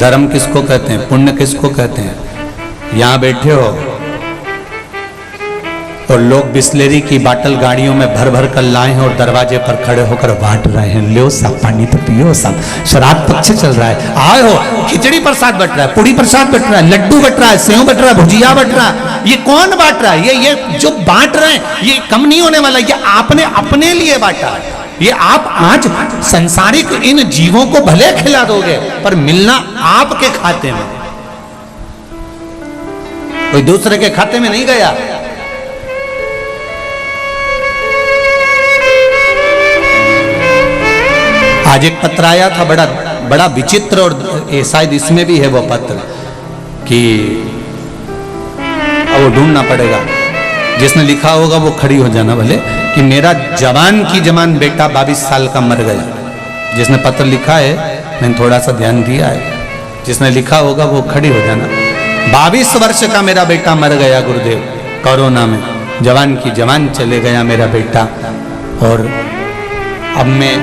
धर्म किसको कहते हैं, पुण्य किसको कहते हैं। यहाँ बैठे हो और लोग बिस्लेरी की बाटल गाड़ियों में भर भर कर लाए हैं और दरवाजे पर खड़े होकर बांट रहे हैं, लो सब पानी तो पियो सब। श्राद्ध पक्ष चल रहा है, आए हो, खिचड़ी प्रसाद बट रहा है, पूड़ी प्रसाद बट रहा है, लड्डू बट रहा है, सेव बट रहा है, भुजिया बट रहा है। ये कौन बांट रहा है? ये जो बांट रहे हैं ये कम नहीं होने वाला, ये आपने अपने लिए बांटा। ये आप आज संसारिक इन जीवों को भले खिला दोगे पर मिलना आपके खाते में, कोई दूसरे के खाते में नहीं गया। आज एक पत्र आया था बड़ा विचित्र, और शायद इसमें भी है वो पत्र कि अब वो ढूंढना पड़ेगा, जिसने लिखा होगा वो खड़ी हो जाना भले, कि मेरा जवान की जवान बेटा 22 साल का मर गया। जिसने पत्र लिखा है मैंने थोड़ा सा ध्यान दिया है, जिसने लिखा होगा वो खड़ी हो जाना। 22 वर्ष का मेरा बेटा मर गया गुरुदेव, कोरोना में। जवान की जवान चले गया मेरा बेटा, और अब मैं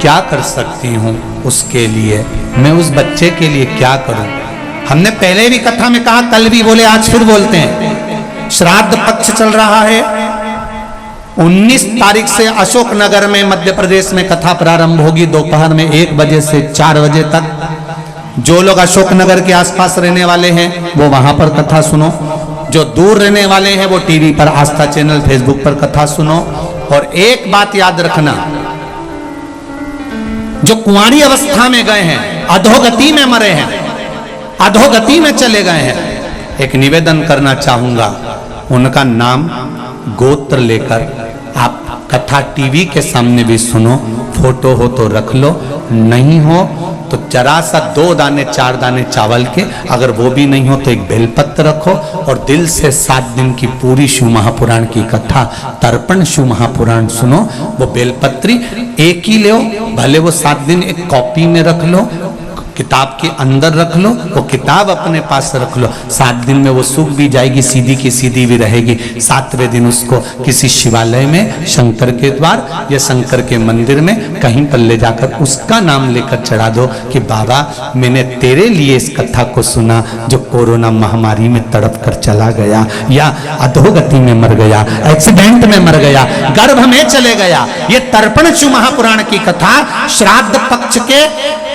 क्या कर सकती हूँ उसके लिए, मैं उस बच्चे के लिए क्या करूँ। हमने पहले भी कथा में कहा, कल भी बोले, आज फिर बोलते हैं। श्राद्ध पक्ष चल रहा है। 19 तारीख से अशोकनगर में मध्य प्रदेश में कथा प्रारंभ होगी दोपहर में 1 बजे से 4 बजे तक। जो लोग अशोकनगर के आसपास रहने वाले हैं वो वहां पर कथा सुनो, जो दूर रहने वाले हैं वो टीवी पर, आस्था चैनल, फेसबुक पर कथा सुनो। और एक बात याद रखना, जो कुंवारी अवस्था में गए हैं, अधोगति में मरे हैं, अधोगति में चले गए हैं, एक निवेदन करना चाहूंगा, उनका नाम गोत्र लेकर आप कथा टीवी के सामने भी सुनो। फोटो हो तो रख लो, नहीं हो तो जरा सा 2 दाने 4 दाने चावल के, अगर वो भी नहीं हो तो एक बेलपत्र रखो, और दिल से 7 दिन की पूरी शिव महापुराण की कथा, तर्पण शिव महापुराण सुनो। वो बेलपत्री एक ही लो, भले वो 7 दिन एक कॉपी में रख लो, किताब के अंदर रख लो, वो किताब अपने पास रख लो। 7 दिन में वो सूख भी जाएगी, सीधी की सीधी भी रहेगी। 7वें दिन उसको किसी शिवालय में, शंकर के द्वार या शंकर के मंदिर में कहीं पर ले जाकर उसका नाम लेकर चढ़ा दो कि बाबा मैंने तेरे लिए इस कथा को सुना, जो कोरोना महामारी में तड़प कर चला गया, या अधोगति में मर गया, एक्सीडेंट में मर गया, गर्भ में चले गया। ये तर्पण शिव महापुराण की कथा श्राद्ध पक्ष के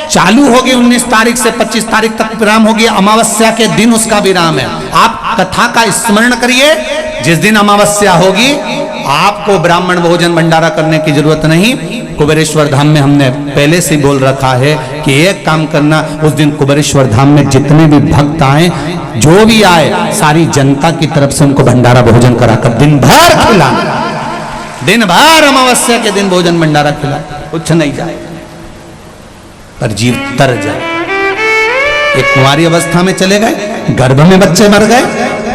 चालू होगी 19 तारीख से 25 तारीख तक विराम होगी। अमावस्या के दिन उसका विराम है। आप कथा का स्मरण करिए। जिस दिन अमावस्या होगी आपको ब्राह्मण भोजन भंडारा करने की जरूरत नहीं। कुबेरेश्वर धाम में हमने पहले से बोल रखा है कि एक काम करना, उस दिन कुबेरेश्वर धाम में जितने भी भक्त आए, जो भी आए, सारी जनता की तरफ से उनको भंडारा भोजन कराकर दिन भर खिलाना, दिन भर अमावस्या के दिन भोजन भंडारा खिला, कुछ नहीं जाए पर जीव तर जाए। एक कुंवारी अवस्था में चले गए, गर्भ में बच्चे मर गए।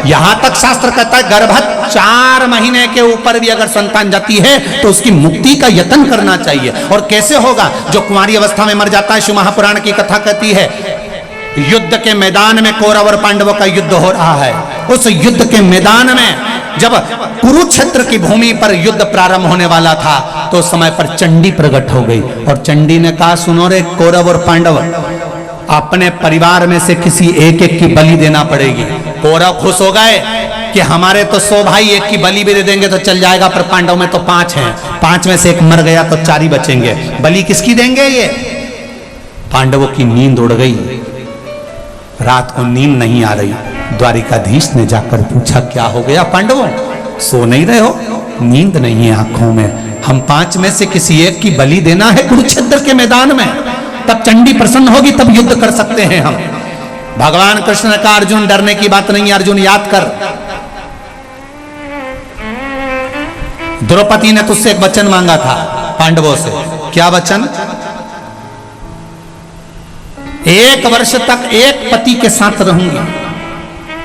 यहां तक शास्त्र कहता है गर्भस्थ 4 महीने के ऊपर भी अगर संतान जाती है तो उसकी मुक्ति का यत्न करना चाहिए। और कैसे होगा? जो कुंवारी अवस्था में मर जाता है, शिव महापुराण की कथा कहती है, युद्ध के मैदान में कौरव और पांडवों का युद्ध हो रहा है। उस युद्ध के मैदान में जब कुरुक्षेत्र की भूमि पर युद्ध प्रारंभ होने वाला था तो उस समय पर चंडी प्रकट हो गई, और चंडी ने कहा, सुनो रे कौरव और पांडव, अपने परिवार में से किसी एक एक की बलि देना पड़ेगी। कौरव खुश हो गए कि हमारे तो 100 भाई, एक की बलि भी दे देंगे तो चल जाएगा, पर पांडव में तो 5 हैं, 5 में से एक मर गया तो 4 ही बचेंगे, बलि किसकी देंगे? ये पांडवों की नींद उड़ गई, रात को नींद नहीं आ रही। द्वारिकाधीश ने जाकर पूछा, क्या हो गया पांडवों, सो नहीं रहे हो? नींद नहीं है आंखों में, हम 5 में से किसी एक की बलि देना है कुरुक्षेत्र के मैदान में, तब चंडी प्रसन्न होगी, तब युद्ध कर सकते हैं हम। भगवान कृष्ण का, अर्जुन डरने की बात नहीं है, अर्जुन याद कर, द्रौपदी ने तुझसे एक वचन मांगा था पांडवों से। क्या वचन? 1 वर्ष तक एक पति के साथ रहूंगी,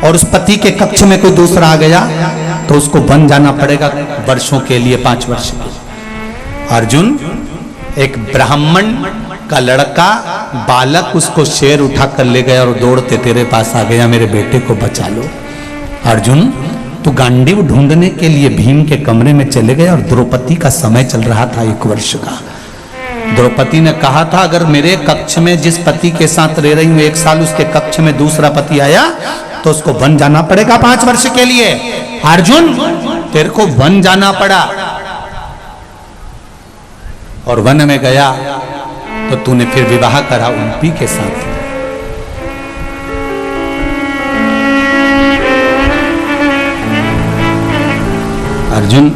और उस पति के कक्ष में कोई दूसरा आ गया तो उसको बन जाना पड़ेगा वर्षों के लिए, 5 वर्ष के। अर्जुन, एक ब्राह्मण का लड़का बालक उसको शेर उठा कर ले गया और दौड़ते तेरे पास आ गया, मेरे बेटे को बचा लो। अर्जुन, तू गांडीव ढूंढने के लिए भीम के कमरे में चले गए, और द्रौपदी का समय चल रहा था 1 वर्ष का। द्रौपदी ने कहा था अगर मेरे कक्ष में जिस पति के साथ रह रही हूं 1 साल, उसके कक्ष में दूसरा पति आया तो उसको वन जाना पड़ेगा 5 वर्ष के लिए। अर्जुन तेरे को वन जाना पड़ा और वन में गया तो तूने फिर विवाह करा उनपी के साथ। अर्जुन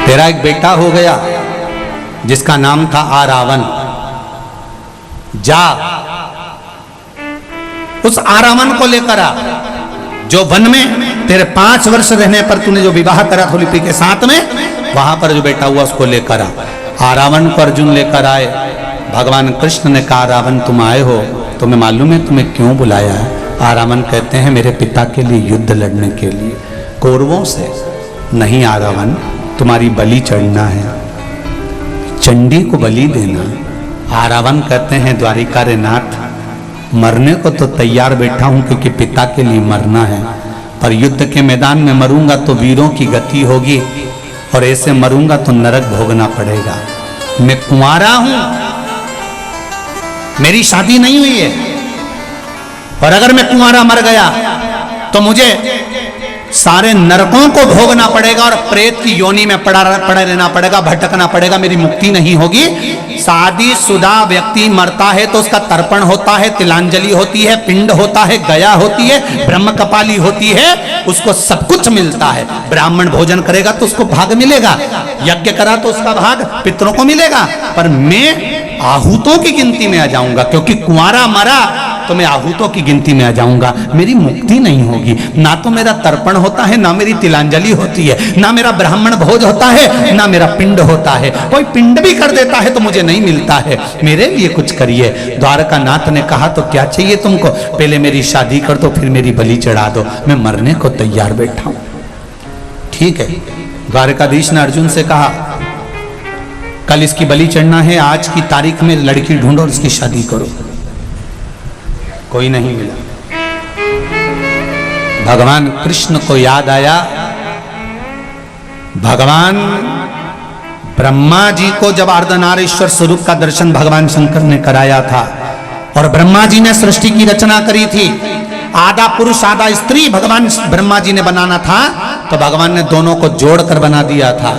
तेरा एक बेटा हो गया जिसका नाम था आरावन। जा उस आरावन को लेकर आ जो वन में तेरे 5 वर्ष रहने पर तूने जो विवाह करा था लिपि के साथ में, वहां पर जो बेटा हुआ उसको लेकर आ। आरावन को अर्जुन लेकर आए। भगवान कृष्ण ने कहा रावण तुम आए हो, तुम्हें मालूम है तुम्हें क्यों बुलाया है? आरावन कहते हैं मेरे पिता के लिए युद्ध लड़ने के लिए कौरवों से। नहीं आरावन, तुम्हारी बलि चढ़ना है, चंडी को बलि देना। आरावन कहते हैं द्वारिका रे नाथ, मरने को तो तैयार बैठा हूं क्योंकि पिता के लिए मरना है, पर युद्ध के मैदान में मरूंगा तो वीरों की गति होगी और ऐसे मरूंगा तो नरक भोगना पड़ेगा। मैं कुंवारा हूं, मेरी शादी नहीं हुई है, और अगर मैं कुंवारा मर गया तो मुझे सारे नरकों को भोगना पड़ेगा और प्रेत की योनि में पड़ा रहना पड़ेगा, भटकना पड़ेगा, मेरी मुक्ति नहीं होगी। शादीशुदा व्यक्ति मरता है तो उसका तर्पण होता है, तिलांजलि होती है, पिंड होता है, गया होती है, ब्रह्म कपाली होती है, उसको सब कुछ मिलता है। ब्राह्मण भोजन करेगा तो उसको भाग मिलेगा, यज्ञ करा तो उसका भाग पितरों को मिलेगा, पर मैं आहूतों की गिनती में आ जाऊंगा क्योंकि कुंवारा मरा तो मैं आहूतों की गिनती में आ जाऊंगा। मेरी मुक्ति नहीं होगी, ना तो मेरा तर्पण होता है, ना मेरी तिलांजलि होती है, ना मेरा ब्राह्मण भोज होता है, ना मेरा पिंड होता है। कोई पिंड भी कर देता है तो मुझे नहीं मिलता है, मेरे लिए कुछ करिए। द्वारका नाथ ने कहा तो क्या चाहिए तुमको? पहले मेरी शादी कर दो, फिर मेरी बलि चढ़ा दो, मैं मरने को तैयार बैठा हूं। ठीक है, द्वारकाधीश ने अर्जुन से कहा कल इसकी बलि चढ़ना है, आज की तारीख में लड़की ढूंढो और इसकी शादी करो। कोई नहीं मिला। भगवान कृष्ण को याद आया भगवान ब्रह्मा जी को जब अर्धनारीश्वर स्वरूप का दर्शन भगवान शंकर ने कराया था और ब्रह्मा जी ने सृष्टि की रचना करी थी, आधा पुरुष आधा स्त्री भगवान ब्रह्मा जी ने बनाना था, तो भगवान ने दोनों को जोड़कर बना दिया था,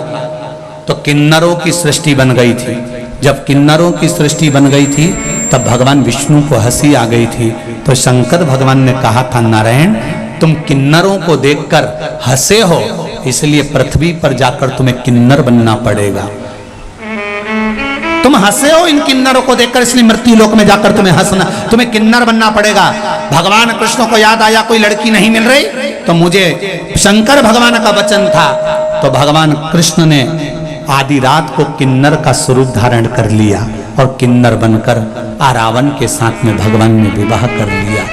तो किन्नरों की सृष्टि बन गई थी। जब किन्नरों की सृष्टि बन गई थी तब भगवान विष्णु को हंसी आ गई थी, तो शंकर भगवान ने कहा था नारायण तुम किन्नरों को देखकर हंसे हो, इसलिए पृथ्वी पर जाकर तुम्हें किन्नर बनना पड़ेगा। तुम हंसे हो इन किन्नरों को देखकर, इसलिए मृत्यु लोक में जाकर तुम्हें हंसना, तुम्हें किन्नर बनना पड़ेगा। भगवान कृष्ण को याद आया कोई लड़की नहीं मिल रही, तो मुझे शंकर भगवान का वचन था, तो भगवान कृष्ण ने आधी रात को किन्नर का स्वरूप धारण कर लिया और किन्नर बनकर आरावन के साथ में भगवान ने विवाह कर लिया।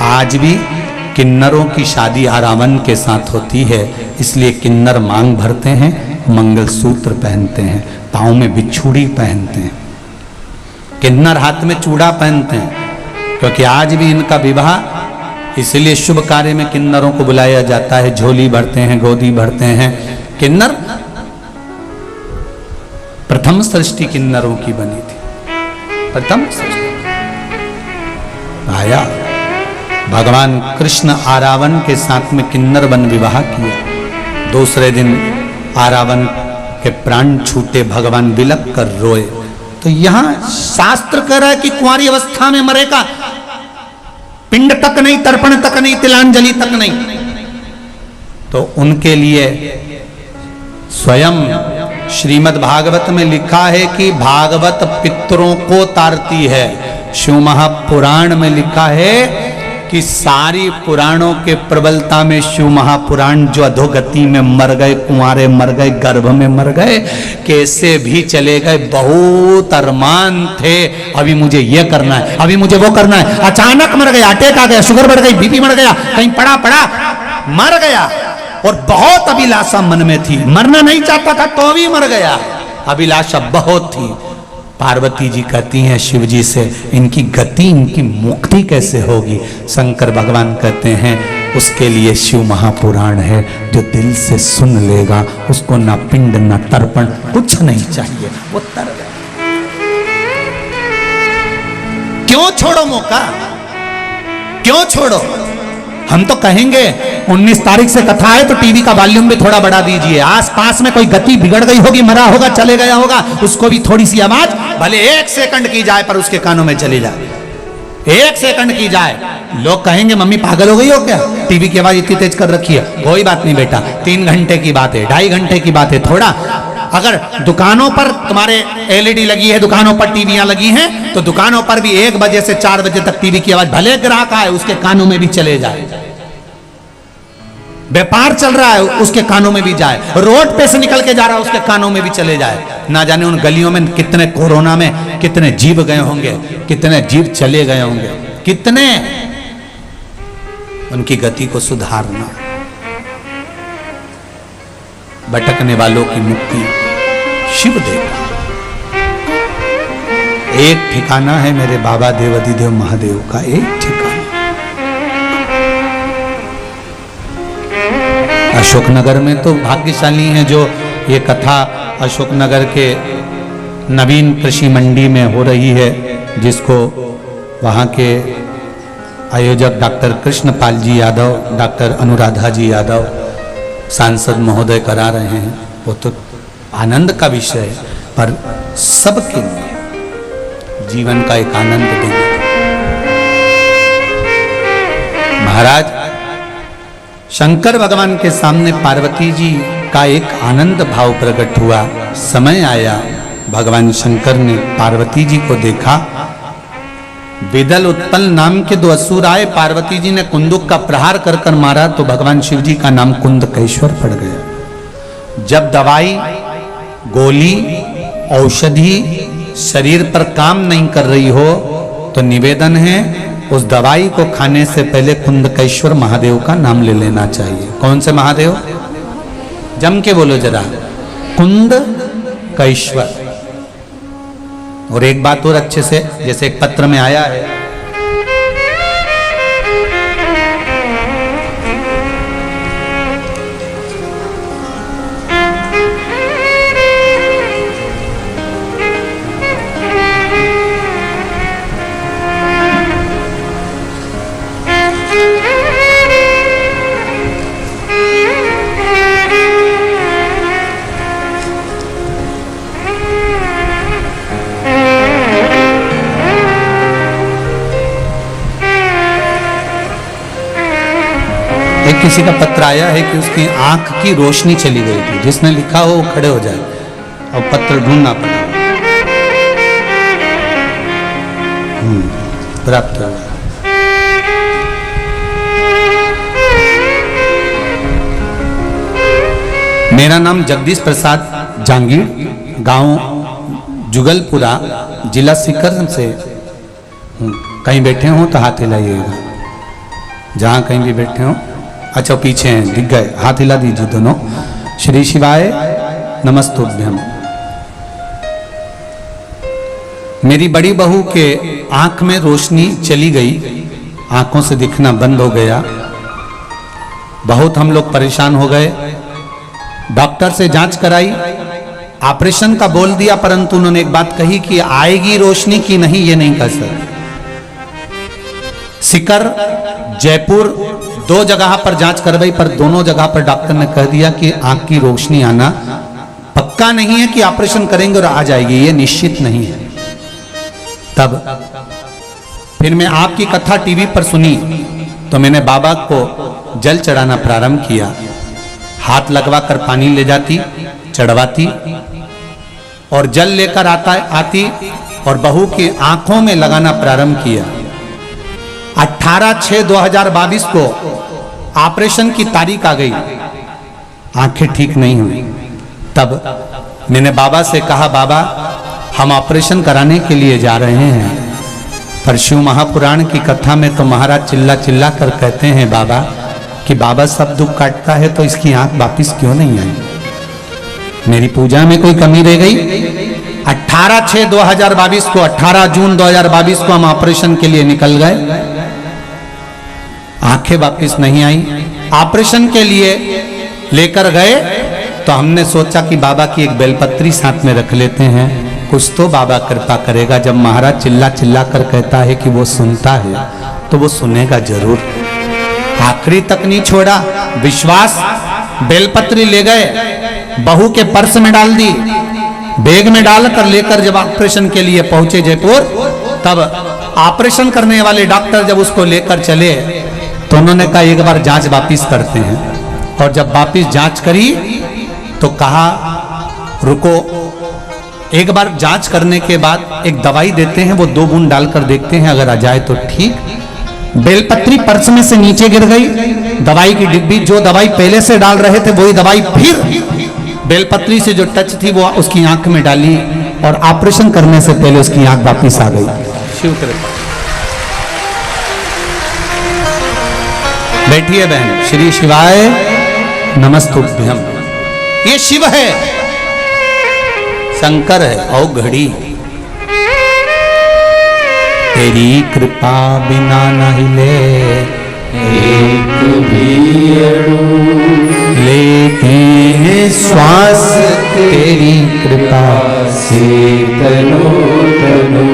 आज भी किन्नरों की शादी आरावन के साथ होती है, इसलिए किन्नर मांग भरते हैं, मंगलसूत्र पहनते हैं, पाँव में बिछुड़ी पहनते हैं, किन्नर हाथ में चूड़ा पहनते हैं, क्योंकि आज भी इनका विवाह इसलिए शुभ कार्य में किन्नरों को बुलाया जाता है। झोली भरते हैं, गोदी भरते हैं। किन्नर प्रथम सृष्टि किन्नरों की बनी थी, प्रथम सृष्टि आया। भगवान कृष्ण आरावन के साथ में किन्नर बन विवाह किया। दूसरे दिन आरावन के प्राण छूटे, भगवान बिलक कर रोए। तो यहां शास्त्र कह रहा है कि कुंवारी अवस्था में मरेगा, पिंड तक नहीं, तर्पण तक नहीं, तिलांजलि तक नहीं। तो उनके लिए स्वयं श्रीमद् भागवत में लिखा है कि भागवत पितरों को तारती है। शिव महापुराण में लिखा है कि सारी पुराणों के प्रबलता में शिव महापुराण जो अधोगति में मर गए, कुंवारे मर गए, गर्भ में मर गए, कैसे भी चले गए, बहुत अरमान थे, अभी मुझे ये करना है, अभी मुझे वो करना है, अचानक मर गया, अटैक आ गया, शुगर बढ़ गई, बीपी बढ़ गया, कहीं पड़ा मर गया। और बहुत अभिलाषा मन में थी, मरना नहीं चाहता था तो भी मर गया, अभिलाषा बहुत थी। पार्वती जी कहती हैं शिव जी से, इनकी गति, इनकी मुक्ति कैसे होगी? शंकर भगवान कहते हैं उसके लिए शिव महापुराण है, जो दिल से सुन लेगा उसको ना पिंड ना तर्पण कुछ नहीं चाहिए, वो तर गया। क्यों छोड़ो मौका, क्यों छोड़ो? हम तो कहेंगे 19 तारीख से कथा है तो टीवी का वॉल्यूम भी थोड़ा बढ़ा दीजिए। आसपास में कोई गति बिगड़ गई होगी, मरा होगा, चले गया होगा, उसको भी थोड़ी सी आवाज भले 1 सेकंड की जाए पर उसके कानों में चली जाए, 1 सेकंड की जाए। लोग कहेंगे मम्मी पागल हो गई हो क्या, टीवी की आवाज इतनी तेज कर रखी है? कोई बात नहीं बेटा, 3 घंटे की बात है, 2.5 घंटे की बात है। थोड़ा अगर दुकानों पर तुम्हारे एलईडी लगी है, दुकानों पर टीवियां लगी हैं, तो दुकानों पर भी 1 बजे से 4 बजे तक टीवी की आवाज भले ग्राहक आए उसके कानों में भी चले जाए। व्यापार चल रहा है उसके कानों में भी जाए, रोड पे से निकल के जा रहा है उसके कानों में भी चले जाए। ना जाने उन गलियों में कितने कोरोना में कितने जीव गए होंगे, कितने जीव चले गए होंगे, कितने। उनकी गति को सुधारना, भटकने वालों की मुक्ति शिव देगा। एक ठिकाना है मेरे बाबा देवाधिदेव महादेव का, एक ठिकाना। अशोकनगर में तो भाग्यशाली हैं जो ये कथा अशोकनगर के नवीन कृषि मंडी में हो रही है, जिसको वहाँ के आयोजक डॉक्टर कृष्णपाल जी यादव, डॉक्टर अनुराधा जी यादव सांसद महोदय करा रहे हैं। वो तो आनंद का विषय है, पर सबके लिए जीवन का एक आनंद देंगे। महाराज शंकर भगवान के सामने पार्वती जी का एक आनंद भाव प्रकट हुआ। समय आया, भगवान शंकर ने पार्वती जी को देखा। विदल उत्पल नाम के 2 असुर आए, पार्वती जी ने कुंदुक का प्रहार कर कर मारा तो भगवान शिव जी का नाम कुंदकेश्वर पड़ गया। जब दवाई, गोली, औषधि शरीर पर काम नहीं कर रही हो तो निवेदन है उस दवाई को खाने से पहले कुंदकेश्वर महादेव का नाम ले लेना चाहिए। कौन से महादेव? जम के बोलो जरा, कुंदकेश्वर। और एक बात और अच्छे से, जैसे एक पत्र में आया है, किसी का पत्र आया है कि उसकी आंख की रोशनी चली गई थी। जिसने लिखा हो वो खड़े हो जाए, और पत्र ढूंढना पड़ा। प्राप्त हो। मेरा नाम जगदीश प्रसाद जांगीर, गांव जुगलपुरा, जिला सीकर से हूँ। कहीं बैठे हो तो हाथ हिलाइएगा, जहां कहीं भी बैठे हो। अच्छा पीछे हैं, दिख गए, हाथ हिला दीजिए दोनों। श्री शिवाय नमस्तुभ्यम। मेरी बड़ी बहू के आंख में रोशनी चली गई, आंखों से दिखना बंद हो गया। बहुत हम लोग परेशान हो गए, डॉक्टर से जांच कराई, ऑपरेशन का बोल दिया, परंतु उन्होंने एक बात कही कि आएगी रोशनी की नहीं, ये नहीं कह सकते। सीकर, जयपुर 2 जगह पर जांच करवाई, पर दोनों जगह पर डॉक्टर ने कह दिया कि आंख की रोशनी आना पक्का नहीं है कि ऑपरेशन करेंगे और आ जाएगी, ये निश्चित नहीं है। तब फिर मैं आपकी कथा टीवी पर सुनी तो मैंने बाबा को जल चढ़ाना प्रारंभ किया। हाथ लगवा कर पानी ले जाती, चढ़वाती और जल लेकर आती और बहू की आंखों में लगाना प्रारंभ किया। 18/6/2022 को ऑपरेशन की तारीख आ गई, आंखें ठीक नहीं हुई। तब मैंने बाबा से कहा, बाबा हम ऑपरेशन कराने के लिए जा रहे हैं, पर शिव महापुराण की कथा में तो महाराज चिल्ला चिल्ला कर कहते हैं बाबा कि बाबा सब दुख काटता है, तो इसकी आंख वापिस क्यों नहीं आई? मेरी पूजा में कोई कमी रह गई? 18/6/2022 को 18 जून 2022 को हम ऑपरेशन के लिए निकल गए। आंखें वापस नहीं आई। ऑपरेशन के लिए लेकर गए तो हमने सोचा कि बाबा की एक बेलपत्री साथ में रख लेते हैं, कुछ तो बाबा कृपा करेगा। जब महाराज चिल्ला चिल्ला कर कहता है कि वो सुनता है तो वो सुनेगा जरूर। आखिरी तक नहीं छोड़ा विश्वास। बेलपत्री ले गए, बहू के पर्स में डाल दी, बैग में डालकर लेकर जब ऑपरेशन के लिए पहुंचे जयपुर, तब ऑपरेशन करने वाले डॉक्टर जब उसको लेकर चले तो उन्होंने कहा एक बार जांच वापिस करते हैं। और जब वापिस जांच करी तो कहा रुको, एक बार जांच करने के बाद एक दवाई देते हैं, वो 2 बूंद डालकर देखते हैं, अगर आ जाए तो ठीक। बेलपत्री पर्स में से नीचे गिर गई। दवाई की डिब्बी, जो दवाई पहले से डाल रहे थे वही दवाई फिर बेलपत्री से जो टच थी वो उसकी आंख में डाली और ऑपरेशन करने से पहले उसकी आंख वापिस आ गई। शिव कृपा। बैठिए बहन। श्री शिवाय नमस्तुभ्यम। ये शिव है, शंकर है और घड़ी। तेरी कृपा बिना नहीं ले एक भी लेते हैं श्वास, तेरी कृपा से तनो तनो।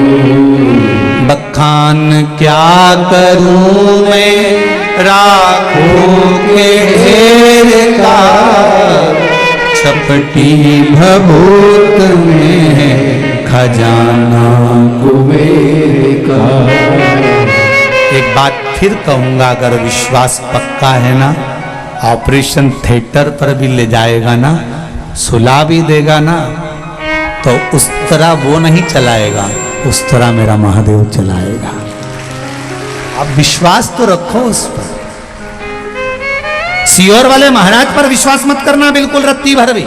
बखान क्या करूं मैं राखों के ढेर का, छपटी भभूत में है खजाना कुबेर का। एक बात फिर कहूंगा, अगर विश्वास पक्का है ना, ऑपरेशन थिएटर पर भी ले जाएगा ना, सुला भी देगा ना, तो उस तरह वो नहीं चलाएगा, उस तरह मेरा महादेव चलाएगा। अब विश्वास तो रखो उस पर। सियोर वाले महाराज पर विश्वास मत करना बिल्कुल रत्ती भर भी,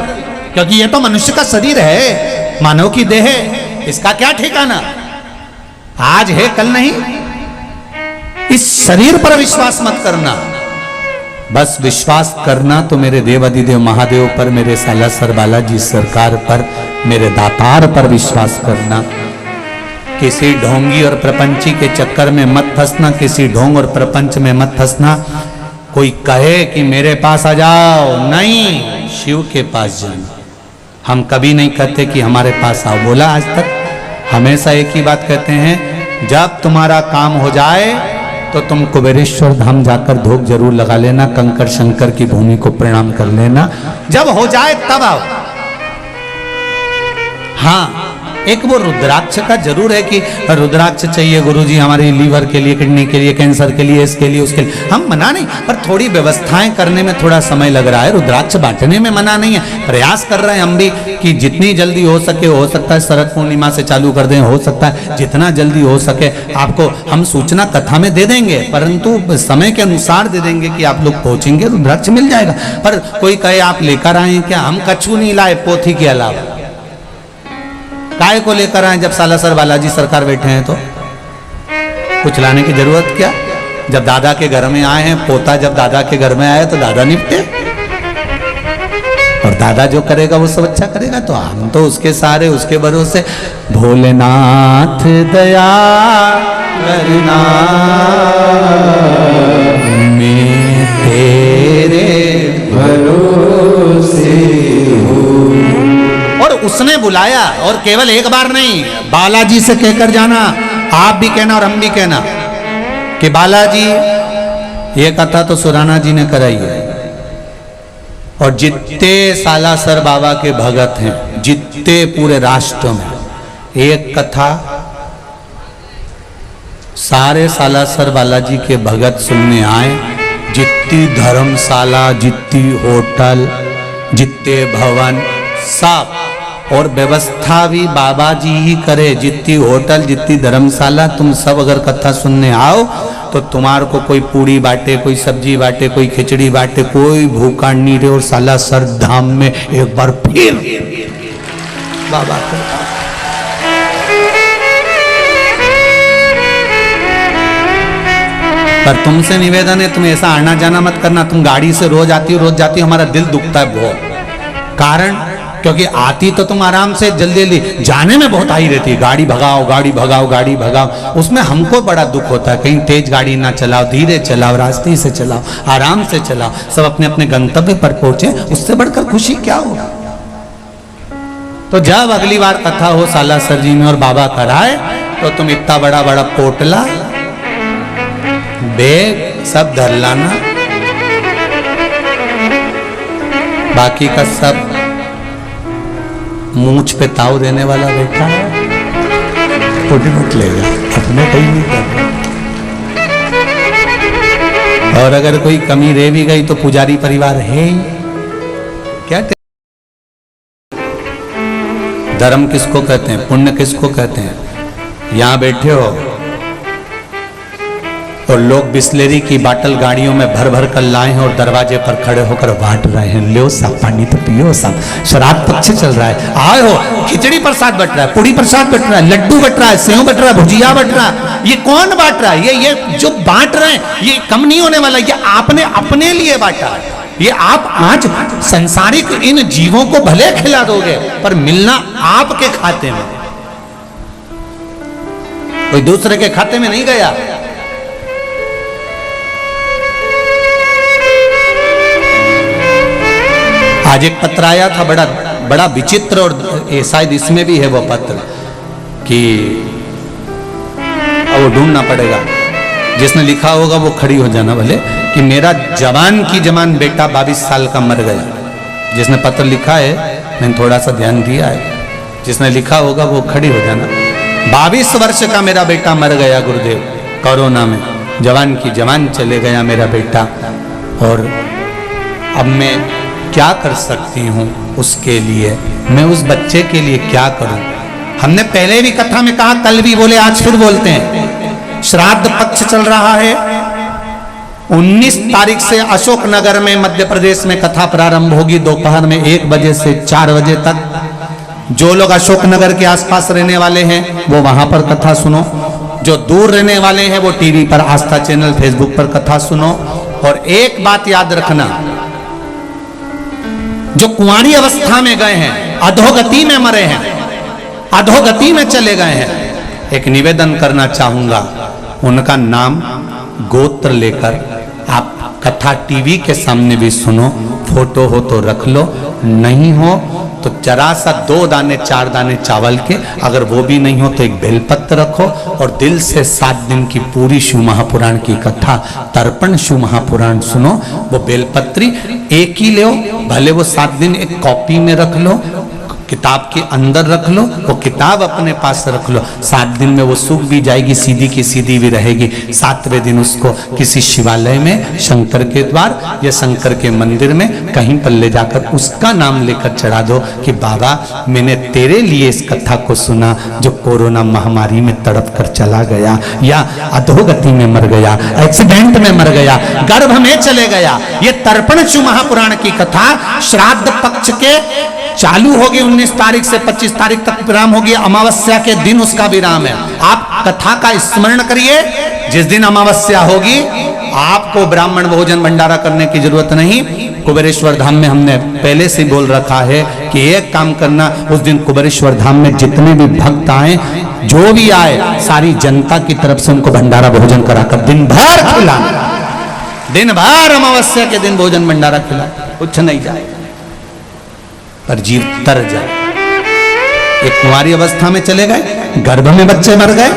क्योंकि ये तो मनुष्य का शरीर है, मानव की देह है, इसका क्या ठिकाना, आज है कल नहीं। इस शरीर पर विश्वास मत करना, बस विश्वास करना तो मेरे देवाधिदेव महादेव पर, मेरे सालासर बालाजी सरकार पर, मेरे दातार पर विश्वास करना। किसी ढोंगी और प्रपंची के चक्कर में मत फंसना, किसी ढोंग और प्रपंच में मत फंसना। कोई कहे कि मेरे पास आ जाओ, नहीं, शिव के पास जाना। हम कभी नहीं कहते कि हमारे पास आओ, बोला आज तक? हमेशा एक ही बात कहते हैं, जब तुम्हारा काम हो जाए तो तुम कुबेरेश्वर धाम जाकर धूप जरूर लगा लेना, कंकर शंकर की भूमि को प्रणाम कर लेना, जब हो जाए तब आओ। हाँ, एक वो रुद्राक्ष का जरूर है कि रुद्राक्ष चाहिए गुरुजी हमारे लीवर के लिए, किडनी के लिए, कैंसर के लिए, इसके लिए, उसके लिए। हम मना नहीं, पर थोड़ी व्यवस्थाएं करने में थोड़ा समय लग रहा है। रुद्राक्ष बांटने में मना नहीं है, प्रयास कर रहे हैं हम भी कि जितनी जल्दी हो सके, हो सकता है शरद पूर्णिमा से चालू कर दें, हो सकता है जितना जल्दी हो सके आपको हम सूचना कथा में दे देंगे, परंतु समय के अनुसार दे देंगे कि आप लोग पहुंचेंगे, रुद्राक्ष मिल जाएगा। पर कोई कहे आप लेकर आए क्या, हम कछु नहीं लाए पोथी के अलावा। काय को लेकर आए जब सालासर बालाजी सरकार बैठे हैं तो कुछ लाने की जरूरत क्या। जब दादा के घर में आए हैं, पोता जब दादा के घर में आए तो दादा निपटे, और दादा जो करेगा वो सब अच्छा करेगा, तो हम तो उसके सहारे, उसके भरोसे। भोलेनाथ दया करना मैं तेरे भरोसे हूँ। और उसने बुलाया, और केवल एक बार नहीं, बालाजी से कहकर जाना। आप भी कहना और हम भी कहना कि बालाजी, ये कथा तो सुराना जी ने कराई है, और जितने सालासर बाबा के भगत हैं, जितने पूरे राष्ट्र में, एक कथा सारे सालासर बालाजी के भगत सुनने आए। जितनी धर्मशाला, जितनी होटल, जितने भवन, सब, और व्यवस्था भी बाबा जी ही करे। जितनी होटल, जितनी धर्मशाला, तुम सब अगर कथा सुनने आओ तो तुम्हारे को कोई पूड़ी बांटे, कोई सब्जी बांटे, कोई खिचड़ी बांटे, कोई भूखा नहीं रहे। और सालासर धाम में एक बार फिर बाबा को पर तुमसे निवेदन है, तुम ऐसा आना जाना मत करना। तुम गाड़ी से रोज आती हो, हमारा दिल दुखता है बहुत। कारण क्योंकि आती तो तुम आराम से जल्दी जल्दी, जाने में बहुत आई रहती है, गाड़ी भगाओ गाड़ी भगाओ गाड़ी भगाओ। उसमें हमको बड़ा दुख होता है, कहीं तेज गाड़ी ना चलाओ, धीरे चलाओ, रास्ते से चलाओ, आराम से चलाओ, सब अपने अपने गंतव्य पर पहुंचे। उससे बढ़कर खुशी क्या हो। तो जब अगली बार कथा हो सालासर जी में और बाबा कराए, तो तुम इतना बड़ा बड़ा पोटला बैग सब धर लाना, बाकी का सब मूंछ पे ताव देने वाला बैठा है, उठ लेगा, अपने कहीं नहीं करना। और अगर कोई कमी रह भी गई तो पुजारी परिवार है ही क्या। धर्म किसको कहते हैं, पुण्य किसको कहते हैं। यहां बैठे हो और लोग बिस्लेरी की बाटल गाड़ियों में भर भर कर लाए हैं और दरवाजे पर खड़े होकर बांट रहे हैं, लो साहब पानी तो पियो साहब, शराब पक्ष चल रहा है, आए हो, खिचड़ी प्रसाद बट रहा है, पूड़ी प्रसाद बट रहा है, लड्डू बट रहा है, सेव बट रहा है, भुजिया बट रहा है। ये कौन बांट रहा है? ये जो बांट रहे हैं ये कम नहीं होने वाला, ये आपने अपने लिए बांटा है। ये आप आज संसारिक इन जीवों को भले खिला दोगे, पर मिलना आपके खाते में, कोई दूसरे के खाते में नहीं गया। आज एक पत्र आया था बड़ा बड़ा विचित्र, और शायद इसमें भी है वो पत्र कि वो ढूंढना पड़ेगा, जिसने लिखा होगा वो खड़ी हो जाना भले, कि मेरा जवान की जवान बेटा 22 साल का मर गया। जिसने पत्र लिखा है, मैंने थोड़ा सा ध्यान दिया है, जिसने लिखा होगा वो खड़ी हो जाना। 22 वर्ष का मेरा बेटा मर गया गुरुदेव, कोरोना में, जवान की जवान चले गया मेरा बेटा, और अब मैं क्या कर सकती हूँ उसके लिए, मैं उस बच्चे के लिए क्या करूं। हमने पहले भी कथा में कहा, कल भी बोले, आज फिर बोलते हैं, श्राद्ध पक्ष चल रहा है। 19 तारीख से अशोकनगर में मध्य प्रदेश में कथा प्रारंभ होगी, दोपहर में 1 बजे से 4 बजे तक। जो लोग अशोकनगर के आसपास रहने वाले हैं वो वहां पर कथा सुनो, जो दूर रहने वाले हैं वो टीवी पर, आस्था चैनल, फेसबुक पर कथा सुनो। और एक बात याद रखना, जो कुंवारी अवस्था में गए हैं, अधोगति में मरे हैं, अधोगति में चले गए हैं, एक निवेदन करना चाहूंगा, उनका नाम गोत्र लेकर आप कथा टीवी के सामने भी सुनो, फोटो हो तो रख लो, नहीं हो तो जरा सा 2 दाने 4 दाने चावल के, अगर वो भी नहीं हो तो एक बेलपत्र रखो, और दिल से 7 दिन की पूरी शिव महापुराण की कथा, तर्पण शिव महापुराण सुनो। वो बेलपत्री एक ही लो, भले वो 7 दिन एक कॉपी में रख लो, किताब के अंदर रख लो, वो किताब अपने पास रख लो, 7 दिन में वो सूख भी जाएगी, सीधी की सीधी भी रहेगी। 7वें दिन उसको किसी शिवालय में, शंकर के द्वार या शंकर के मंदिर में कहीं पर ले जाकर उसका नाम लेकर चढ़ा दो कि बाबा मैंने तेरे लिए इस कथा को सुना, जो कोरोना महामारी में तड़प कर चला गया, या अधोगति में मर गया, एक्सीडेंट में मर गया, गर्भ में चले गया। ये तर्पण शिव महापुराण की कथा श्राद्ध पक्ष के चालू होगी, 19 तारीख से 25 तारीख तक विराम होगी, अमावस्या के दिन उसका विराम है। आप कथा का स्मरण करिए, जिस दिन अमावस्या होगी आपको ब्राह्मण भोजन भंडारा करने की जरूरत नहीं। कुबेरेश्वर धाम में हमने पहले से बोल रखा है कि एक काम करना, उस दिन कुबेरेश्वर धाम में जितने भी भक्त आए, जो भी आए, सारी जनता की तरफ से उनको भंडारा भोजन कराकर दिन भर खिलाना, दिन भर अमावस्या के दिन भोजन भंडारा खिला, कुछ नहीं जाएगा पर जीव तर जाए। एक कुंवारी अवस्था में चले गए, गर्भ में बच्चे मर गए,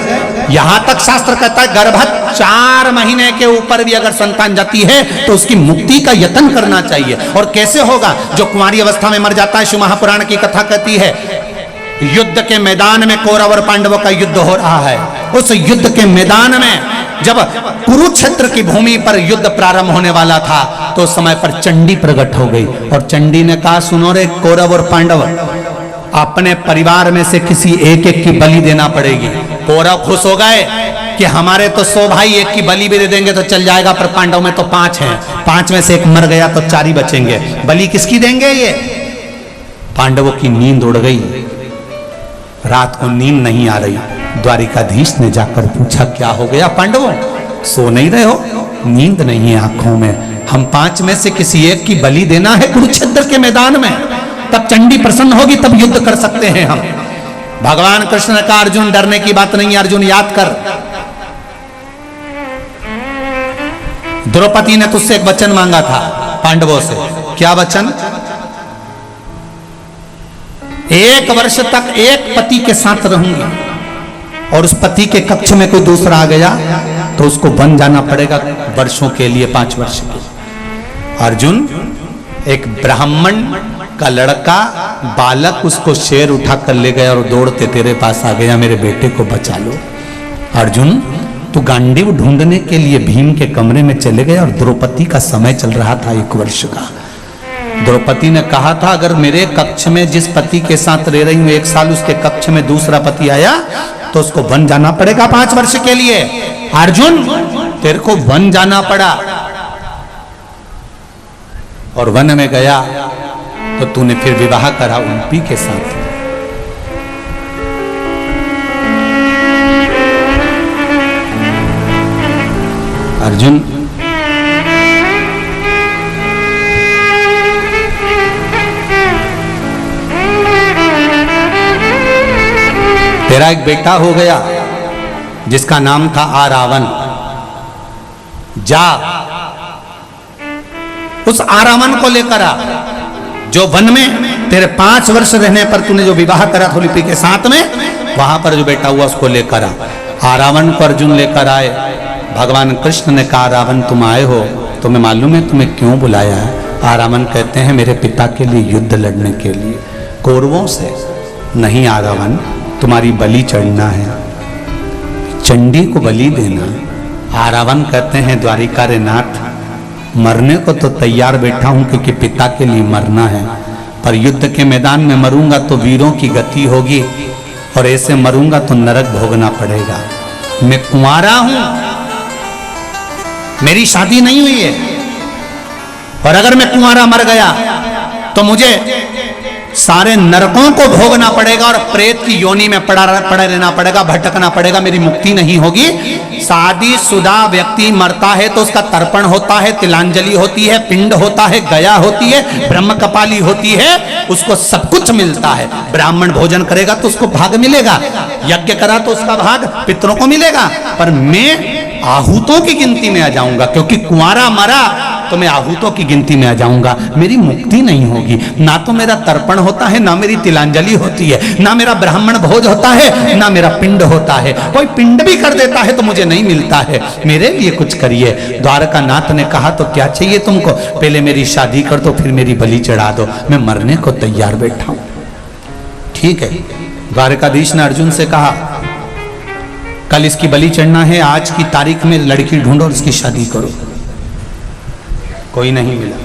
यहां तक शास्त्र कहता है गर्भस्थ 4 महीने के ऊपर भी अगर संतान जाती है तो उसकी मुक्ति का यत्न करना चाहिए। और कैसे होगा? जो कुंवारी अवस्था में मर जाता है, शिव महापुराण की कथा कहती है, युद्ध के मैदान में कौरव और पांडवों का युद्ध हो रहा है। उस युद्ध के मैदान में जब कुरुक्षेत्र की भूमि पर युद्ध प्रारंभ होने वाला था, तो उस समय पर चंडी प्रकट हो गई, और चंडी ने कहा, सुनो रे कौरव और पांडव, अपने परिवार में से किसी एक एक की बलि देना पड़ेगी। कौरव खुश हो गए कि हमारे तो 100 भाई, एक की बलि भी दे देंगे तो चल जाएगा, पर पांडव में तो 5 हैं, 5 में से एक मर गया तो 4 ही बचेंगे, बलि किसकी देंगे? ये पांडवों की नींद उड़ गई, रात को नींद नहीं आ रही। द्वारिकाधीश ने जाकर पूछा, क्या हो गया पांडवों, सो नहीं रहे हो? नींद नहीं है आंखों में, हम 5 में से किसी एक की बलि देना है कुरुक्षेत्र के मैदान में। तब चंडी प्रसन्न होगी, तब युद्ध कर सकते हैं हम। भगवान कृष्ण ने कहा अर्जुन डरने की बात नहीं है, अर्जुन याद कर, द्रौपदी ने तुझसे एक वचन मांगा था पांडवों से। क्या वचन? 1 वर्ष तक एक पति के साथ रहूंगी, और उस पति के कक्ष में कोई दूसरा आ गया तो उसको बन जाना पड़ेगा वर्षों के लिए, 5 वर्ष के। अर्जुन, एक ब्राह्मण का लड़का बालक उसको शेर उठा कर ले गया और दौड़ते तेरे पास आ गया, मेरे बेटे को बचा लो। अर्जुन, तू गांडीव ढूंढने के लिए भीम के कमरे में चले गए और द्रौपदी का समय चल रहा था 1 वर्ष का। द्रौपदी ने कहा था अगर मेरे कक्ष में जिस पति के साथ रह रही हूं 1 साल, उसके कक्ष में दूसरा पति आया तो उसको वन जाना पड़ेगा 5 वर्ष के लिए। अर्जुन, तेरे को वन जाना पड़ा और वन में गया तो तूने फिर विवाह करा उनपी के साथ। अर्जुन, तेरा एक बेटा हो गया जिसका नाम था आरावन। जा उस आरावन को लेकर आ जो वन में तेरे 5 वर्ष रहने पर तूने जो विवाह करा था लिपि के साथ में, वहां पर जो बेटा हुआ उसको लेकर आ। आरावन को अर्जुन लेकर आए। भगवान कृष्ण ने कहा रावण तुम आए हो, तुम्हें मालूम है तुम्हें क्यों बुलाया है? आरावन कहते हैं मेरे पिता के लिए युद्ध लड़ने के लिए कौरवों से। नहीं आरावन, तुम्हारी बलि चढ़ना है, चंडी को बलि देना। आरावन कहते हैं द्वारिका रे नाथ, मरने को तो तैयार बैठा हूं क्योंकि पिता के लिए मरना है, पर युद्ध के मैदान में मरूंगा तो वीरों की गति होगी और ऐसे मरूंगा तो नरक भोगना पड़ेगा। मैं कुंवारा हूं, मेरी शादी नहीं हुई है, और अगर मैं कुंवारा मर गया तो मुझे सारे नरकों को भोगना पड़ेगा और प्रेत की योनि में पड़ा रहना पड़ेगा, भटकना पड़ेगा, मेरी मुक्ति नहीं होगी। शादीशुदा व्यक्ति मरता है तो उसका तर्पण होता है, तिलांजलि होती है, पिंड होता है, गया होती है, ब्रह्म कपाली होती है, उसको सब कुछ मिलता है। ब्राह्मण भोजन करेगा तो उसको भाग मिलेगा, यज्ञ करा तो उसका भाग पितरों को मिलेगा, पर मैं आहूतों की गिनती में आ जाऊंगा क्योंकि कुंवारा मरा तो मैं आहूतों की गिनती में आ जाऊंगा, मेरी मुक्ति नहीं होगी। ना तो मेरा तर्पण होता है, ना मेरी तिलांजलि होती है, ना मेरा ब्राह्मण भोज होता है, ना मेरा पिंड होता है। कोई पिंड भी कर देता है तो मुझे नहीं मिलता है, मेरे लिए कुछ करिए। द्वारका नाथ ने कहा तो क्या चाहिए तुमको? पहले मेरी शादी कर दो, फिर मेरी बलि चढ़ा दो, मैं मरने को तैयार बैठा हूं। ठीक है, द्वारकाधीश ने अर्जुन से कहा कल इसकी बलि चढ़ना है, आज की तारीख में लड़की ढूंढो और इसकी शादी करो। कोई नहीं मिला।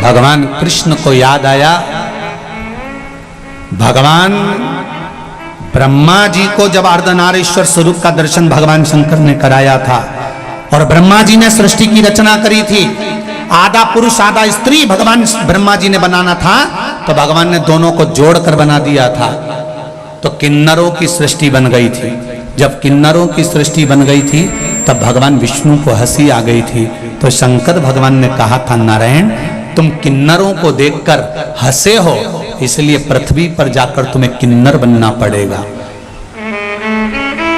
भगवान कृष्ण को याद आया, भगवान ब्रह्मा जी को जब अर्धनारीश्वर स्वरूप का दर्शन भगवान शंकर ने कराया था और ब्रह्मा जी ने सृष्टि की रचना करी थी, आधा पुरुष आधा स्त्री भगवान ब्रह्मा जी ने बनाना था, तो भगवान ने दोनों को जोड़कर बना दिया था, तो किन्नरों की सृष्टि बन गई थी। जब किन्नरों की सृष्टि बन गई थी तब भगवान विष्णु को हंसी आ गई थी, तो शंकर भगवान ने कहा था नारायण तुम किन्नरों को देखकर हंसे हो, इसलिए पृथ्वी पर जाकर तुम्हें किन्नर बनना पड़ेगा।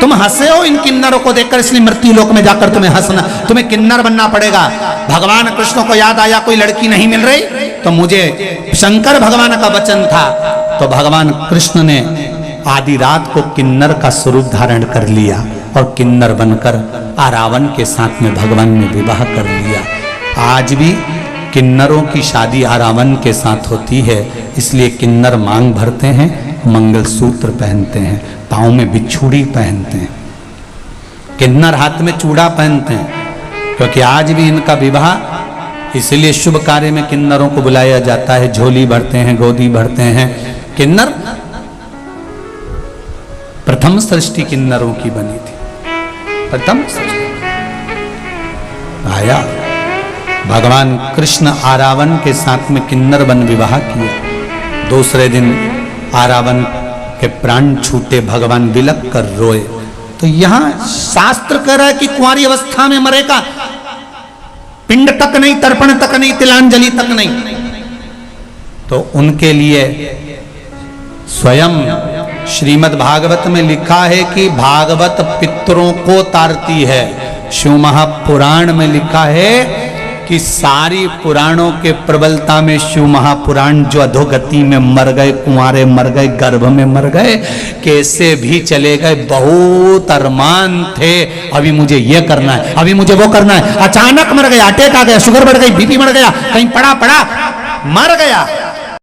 तुम हंसे हो इन किन्नरों को देखकर, इसलिए मृत्यु लोक में जाकर तुम्हें हंसना, तुम्हें किन्नर बनना पड़ेगा। भगवान कृष्ण को याद आया कोई लड़की नहीं मिल रही, तो मुझे शंकर भगवान का वचन था, तो भगवान कृष्ण ने आधी रात को किन्नर का स्वरूप धारण कर लिया और किन्नर बनकर आरावन के साथ में भगवान ने विवाह कर लिया। आज भी किन्नरों की शादी आरावन के साथ होती है, इसलिए किन्नर मांग भरते हैं, मंगलसूत्र पहनते हैं, पाँव में बिछुड़ी पहनते हैं, किन्नर हाथ में चूड़ा पहनते हैं, क्योंकि आज भी इनका विवाह इसलिए शुभ कार्य में किन्नरों को बुलाया जाता है। झोली भरते हैं, गोदी भरते हैं। किन्नर प्रथम सृष्टि किन्नरों की बनी थी, प्रथम सृष्टि आया। भगवान कृष्ण आरावन के साथ में किन्नर बन विवाह किया। दूसरे दिन आरावन के प्राण छूटे, भगवान बिलक कर रोए। तो यहां शास्त्र कह रहा है कि कुंवारी अवस्था में मरेगा, पिंड तक नहीं, तर्पण तक नहीं, तिलांजलि तक नहीं। तो उनके लिए स्वयं श्रीमद् भागवत में लिखा है कि भागवत पितरों को तारती है। शिव महापुराण में लिखा है कि सारी पुराणों के प्रबलता में शिव महापुराण जो अधोगति में मर गए, कुंवारे मर गए, गर्भ में मर गए, कैसे भी चले गए, बहुत अरमान थे, अभी मुझे ये करना है, अभी मुझे वो करना है, अचानक मर गया, अटैक आ गया, शुगर बढ़ गई, बीपी बढ़ गया, कहीं पड़ा मर गया,